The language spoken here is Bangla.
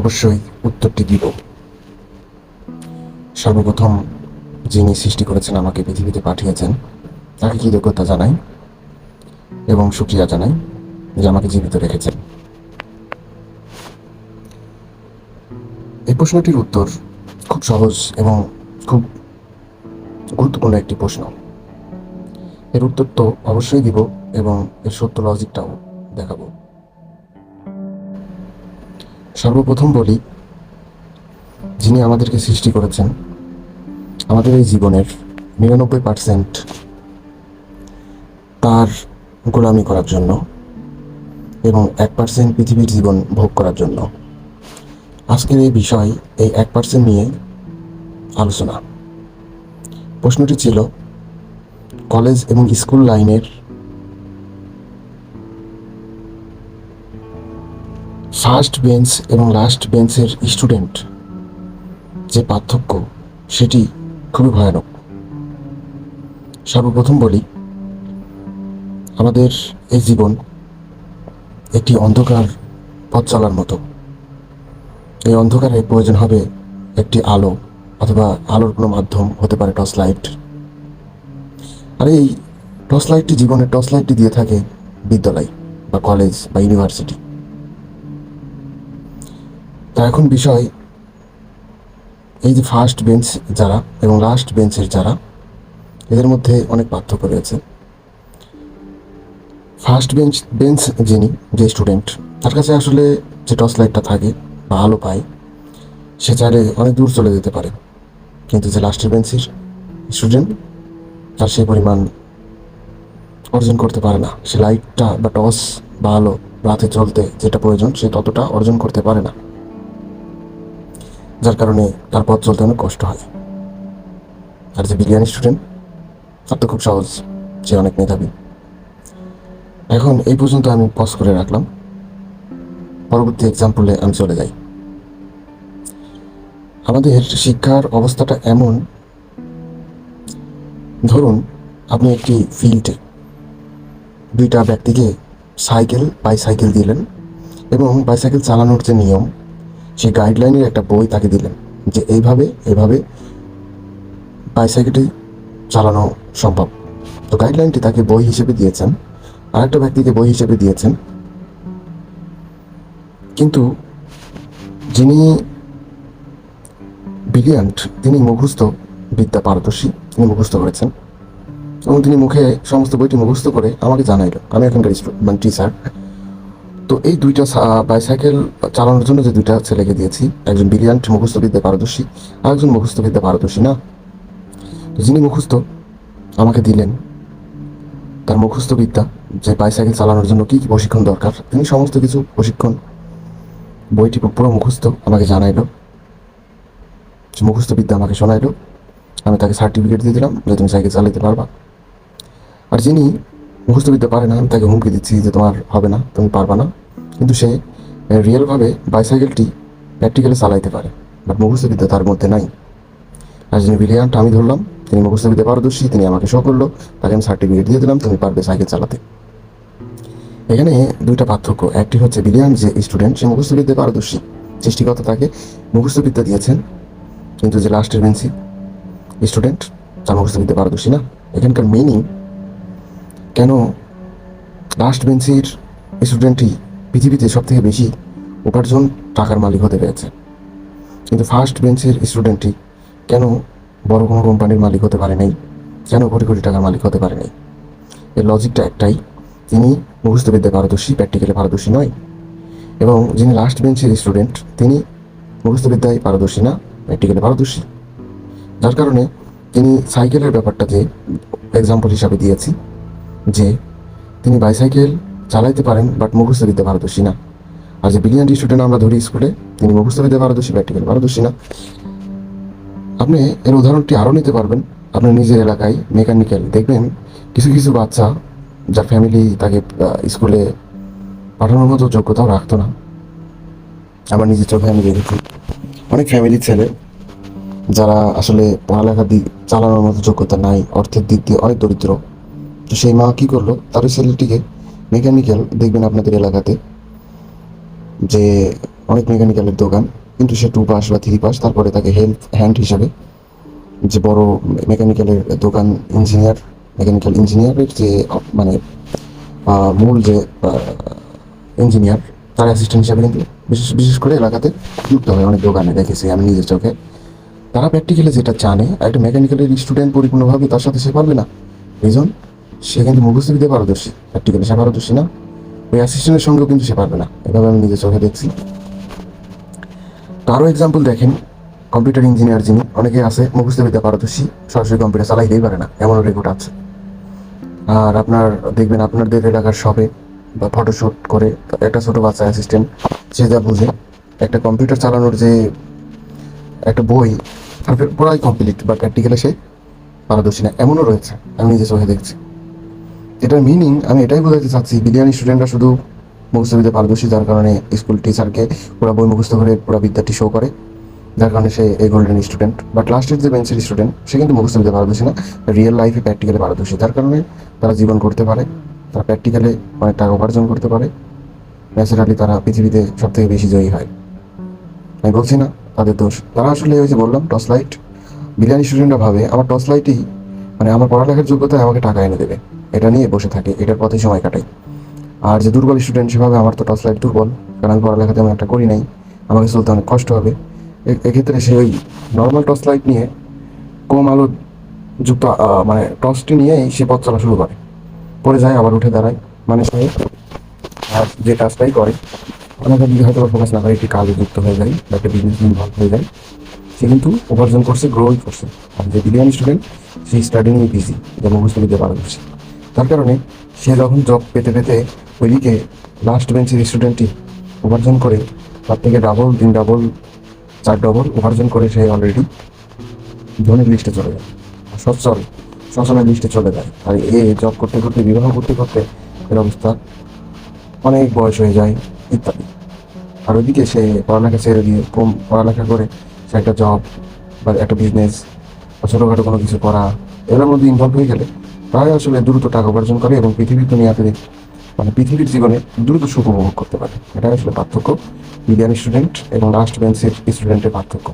অবশ্যই উত্তরটি দিব। সর্বপ্রথম যিনি সৃষ্টি করেছেন, আমাকে পৃথিবীতে পাঠিয়েছেন, তাকে কৃতজ্ঞতা জানাই এবং শুকরিয়া জানাই যে আমাকে জীবিত রেখেছেন। এই প্রশ্নটির উত্তর খুব সহজ এবং খুব গুরুত্বপূর্ণ একটি প্রশ্ন। এর উত্তর তো অবশ্যই দিব এবং এর সত্য লজিকটাও দেখাবো। সর্বপ্রথম বলি, যিনি আমাদেরকে সৃষ্টি করেছেন আমাদের এই জীবনের 99% তার গোলামি করার জন্য এবং 1% পৃথিবীর জীবন ভোগ করার জন্য। আজকের এই বিষয় এই 1% নিয়ে আলোচনা। প্রশ্নটি ছিল কলেজ এবং স্কুল লাইনের ফার্স্ট বেঞ্চ এবং লাস্ট বেঞ্চের স্টুডেন্ট যে পার্থক্য, সেটি খুবই ভয়ানক। সর্বপ্রথম বলি, আমাদের এই জীবন একটি অন্ধকার পথ চলার মতো। এই অন্ধকারে প্রয়োজন হবে একটি আলো, অথবা আলোর কোনো মাধ্যম হতে পারে টর্চ লাইট। আর এই জীবনের টর্চ লাইটটি দিয়ে থাকে বিদ্যালয় বা কলেজ বা ইউনিভার্সিটি। তা এখন বিষয়, এই যে ফার্স্ট বেঞ্চ যারা এবং লাস্ট বেঞ্চের যারা, এদের মধ্যে অনেক পার্থক্য রয়েছে। ফার্স্ট বেঞ্চ যে স্টুডেন্ট, তার কাছে আসলে যে টর্চ লাইটটা থাকে বা আলো পায়, সে চাইলে অনেক দূর চলে যেতে পারে। কিন্তু যে লাস্টের বেঞ্চের স্টুডেন্ট, তার সেই পরিমাণ অর্জন করতে পারে না। সে লাইটটা বা টর্চ বা আলো রাতে চলতে যেটা প্রয়োজন, সে ততটা অর্জন করতে পারে না, যার কারণে তার পথ চলতে অনেক কষ্ট হয়। আর যে বিজ্ঞানী স্টুডেন্ট, তার তো খুব সহজ, সে অনেক মেধাবী। এখন এই পর্যন্ত আমি পজ করে রাখলাম, পরবর্তী এক্সাম্পলে আমি চলে যাই। আমাদের শিক্ষার অবস্থাটা এমন, ধরুন আপনি একটি ফিল্ডে দুইটা ব্যক্তিকে বাইসাইকেল দিলেন এবং বাইসাইকেল চালানোর যে নিয়ম, সেই গাইডলাইনের একটা বই তাকে দিলেন যে এইভাবে বাইসাইকেলটি চালানো সম্ভব। তো গাইডলাইনটি তাকে বই হিসেবে দিয়েছেন, আরেকটা ব্যক্তিকে বই হিসেবে দিয়েছেন। কিন্তু যিনি ব্রিলিয়ান্ট, তিনি মুখস্থ বিদ্যা পারদর্শী, তিনি মুখস্থ করেছেন এবং তিনি মুখে সমস্ত বইটি মুখস্থ করে আমাকে জানাইল। আমি এখানকার টিচার। তো এই দুইটা বাইসাইকেল চালানোর জন্য যে দুইটা ছেলেকে দিয়েছি, একজন ব্রিলিয়ান্ট মুখস্থ বিদ্যা পারদর্শী আর একজন মুখস্থ বিদ্যা পারদর্শী না। তো যিনি মুখস্থ আমাকে দিলেন তার মুখস্থ বিদ্যা, যে বাইসাইকেল চালানোর জন্য কী কী প্রশিক্ষণ দরকার, তিনি সমস্ত কিছু প্রশিক্ষণ বইটি পুরো মুখস্থ আমাকে জানাইলো, মুখস্থ বিদ্যা আমাকে শোনাইলো। আমি তাকে সার্টিফিকেট দিয়ে দিলাম যে তুমি সাইকেল চালাতে পারবা। আর যিনি মুখস্থ বিদ্যা পারে না, আমি তাকে হুমকি দিচ্ছি যে তোমার হবে না, তুমি পারবা না। কিন্তু সে রিয়েলভাবে বাইসাইকেলটি প্র্যাকটিক্যালি চালাইতে পারে, বাট মুখস্থ বিদ্যা তার মধ্যে নাই। আর যিনি ব্রিলিয়ান্ট আমি ধরলাম, তিনি মুখস্থ বিদ্যা পারদর্শী, তিনি আমাকে শো করলো, তাকে আমি সার্টিফিকেট দিয়ে দিলাম তুমি পারবে সাইকেল চালাতে। এখানে দুইটা পার্থক্য। একটি হচ্ছে ব্রিলিয়ান্ট যে স্টুডেন্ট, সে মুখস্থ বিদ্যা পারদর্শী, সৃষ্টিকর্তা তাকে মুখস্থ বিদ্যা দিয়েছেন। কিন্তু যে লাস্টের বেঞ্চি স্টুডেন্ট, তার মুখস্থ বিদ্যা পারদর্শী না। এখানকার মিনিং, কেন লাস্ট বেঞ্চের স্টুডেন্টই পৃথিবীতে সব থেকে বেশি উপার্জন টাকার মালিক হতে পেরেছে, কিন্তু ফার্স্ট বেঞ্চের স্টুডেন্টই কেন বড় কোনো কোম্পানির মালিক হতে পারে নাই, কেন কোটি কোটি টাকার মালিক হতে পারে নাই? এর লজিকটা একটাই, তিনি মুখস্থ বিদ্যায় পারদর্শী, প্র্যাকটিক্যালি পারদর্শী নয়। এবং যিনি লাস্ট বেঞ্চের স্টুডেন্ট, তিনি মুখস্থ বিদ্যায় পারদর্শী না, প্র্যাকটিক্যালি পারদর্শী। যার কারণে তিনি সাইকেলের ব্যাপারটা যে এক্সাম্পল হিসাবে দিয়েছি, যে তিনি বাইসাইকেল চালাইতে পারেন বাট মুখস্থ বিদ্যা পারদর্শী না। আর যে ব্রিলিয়ান্ট স্টুডেন্ট আমরা ধরি স্কুলে, তিনি মুখস্থ বিদ্যা পারদর্শী, প্র্যাকটিক্যাল পারদর্শী না। আপনি এর উদাহরণটি আরও নিতে পারবেন আপনার নিজের এলাকায়। মেকানিক্যাল দেখবেন কিছু কিছু বাচ্চা, যার ফ্যামিলি তাকে স্কুলে পাঠানোর মতো যোগ্যতাও রাখতো না। আমার নিজের চোখে আমি দেখেছি অনেক ফ্যামিলির ছেলে যারা আসলে পড়ালেখার দিক চালানোর মতো যোগ্যতা নাই, অর্থের দিক দিয়ে অনেক দরিদ্র। তো সেই মা কী করলো, তার ছেলেটিকে মেকানিক্যাল দেখবেন আপনাদের এলাকাতে যে অনেক মেকানিক্যালের দোকান, কিন্তু সে 2 পাস বা 3 পাস, তারপরে তাকে হেল্প হ্যান্ড হিসাবে যে বড় মেকানিক্যালের দোকান মেকানিক্যাল ইঞ্জিনিয়ারের যে মানে মূল যে ইঞ্জিনিয়ার, তার অ্যাসিস্ট্যান্ট হিসাবে কিন্তু বিশেষ বিশেষ করে এলাকাতে যুক্ত হয়। অনেক দোকানে দেখেছি আমি নিজের চোখে। তারা প্র্যাকটিক্যালি যেটা জানে, একটা মেকানিক্যালের স্টুডেন্ট পরিপূর্ণভাবে তার সাথে সে পারবে না। রিজন, সে কিন্তু মুখস্থ বিদ্যায় পারদর্শী, প্র্যাকটিক্যালি সে পারদর্শী না। ওই অ্যাসিস্ট্যান্টের সঙ্গেও কিন্তু সে পারবে না, এভাবে আমি নিজের চোখে দেখছি। তারও এক্সাম্পল দেখেন, কম্পিউটার ইঞ্জিনিয়ার যিনি, অনেকে আছে মুখস্থ বিদ্যা পারদর্শী, সরাসরি কম্পিউটার চালাইতেই পারে না, এমনও রেকর্ড আছে। আর আপনার দেখবেন আপনাদের এলাকার শপে বা ফটোশ্যুট করে একটা ছোটো বাচ্চা অ্যাসিস্ট্যান্ট, সে যা বুঝে একটা কম্পিউটার চালানোর যে একটা বই, তার পুরাই কমপ্লিট, বা প্র্যাকটিক্যালে সে পারদর্শী না, এমনও রয়েছে, আমি নিজে চোখে দেখছি। এটার মিনিং আমি এটাই বোঝাতে চাচ্ছি, বিজ্ঞানী স্টুডেন্টরা শুধু মুখস্থ বিদ্যা পারদর্শী, যার কারণে স্কুল টিচারকে পুরো বই মুখস্থ করে পুরো বিদ্যাটি শো করে, যার কারণে সে এই গোল্ডেন স্টুডেন্ট। বাট লাস্টের যে বেঞ্চের স্টুডেন্ট, সে কিন্তু মুখস্থ বিদ্যা পারদর্শী না, রিয়েল লাইফে প্র্যাকটিক্যালে পারদর্শী, যার কারণে তারা জীবন করতে পারে, তারা প্র্যাকটিক্যালে অনেক টাকা উপার্জন করতে পারে, ন্যাচারালি তারা পৃথিবীতে সব থেকে বেশি জয়ী হয়। আমি বলছি না তাদের দোষ, তারা আসলে ওই যে বললাম টর্চ লাইট, বিজ্ঞানী স্টুডেন্টরা ভাবে আমার টর্চ লাইটই মানে আমার পড়ালেখার যোগ্যতায় আমাকে টাকা এনে দেবে, এটা নিয়ে বসে থাকে, এটার পথে সময় কাটাই। আর যে দুর্বল স্টুডেন্ট, সেভাবে আমার তো টর্চ লাইট দুর্বল, কারণ আমি পড়ালেখা তেমন একটা করি নাই, আমাকে চলতে অনেক কষ্ট হবে। এক্ষেত্রে সে ওই নর্মাল টর্চ লাইট নিয়ে, কম আলো যুক্ত মানে টর্চটি নিয়েই সে পথ চলা শুরু করে, পরে যায় আবার উঠে দাঁড়ায়, মানে সে আর যে কাজটাই করে অনেকের দিকে হয়তো ফোকাস না করে একটি কাজে যুক্ত হয়ে যায় বা একটা বিজনেস ইনভলভ হয়ে যায়, সে কিন্তু উপার্জন করছে, গ্রোই করছে। আর যে বিজ্ঞানী স্টুডেন্ট, সেই স্টাডি নিয়ে বিজি, যে মুখস্থ দিতে পারদর্শী, তার কারণে সে যখন জব পেতে পেতে ওইদিকে লাস্ট বেঞ্চের স্টুডেন্টটি উপার্জন করে, তার থেকে ডাবল 3 ডাবল 4 ডবল উপার্জন করে সে অলরেডি ধনীর লিস্টে চলে যায়, সচ্ছল সচলের লিস্টে চলে যায়। আর এ জব করতে করতে, বিবাহ করতে করতে এর অবস্থা, অনেক বয়স হয়ে যায় ইত্যাদি। আর ওইদিকে সে পড়ালেখা ছেড়ে দিয়ে, কম পড়ালেখা করে সে একটা জব বা একটা বিজনেস বা ছোটোখাটো কোনো কিছু করা, এগুলোর মধ্যে ইনভলভ হয়ে গেলে প্রায় আসলে দ্রুত টাকা উপার্জন করে এবং পৃথিবীর দুনিয়াতে মানে পৃথিবীর জীবনে দ্রুত সুখ উপভোগ করতে পারে। এটাই আসলে পার্থক্য বিজ্ঞানী স্টুডেন্ট এবং লাস্ট বেঞ্চের স্টুডেন্টের পার্থক্য।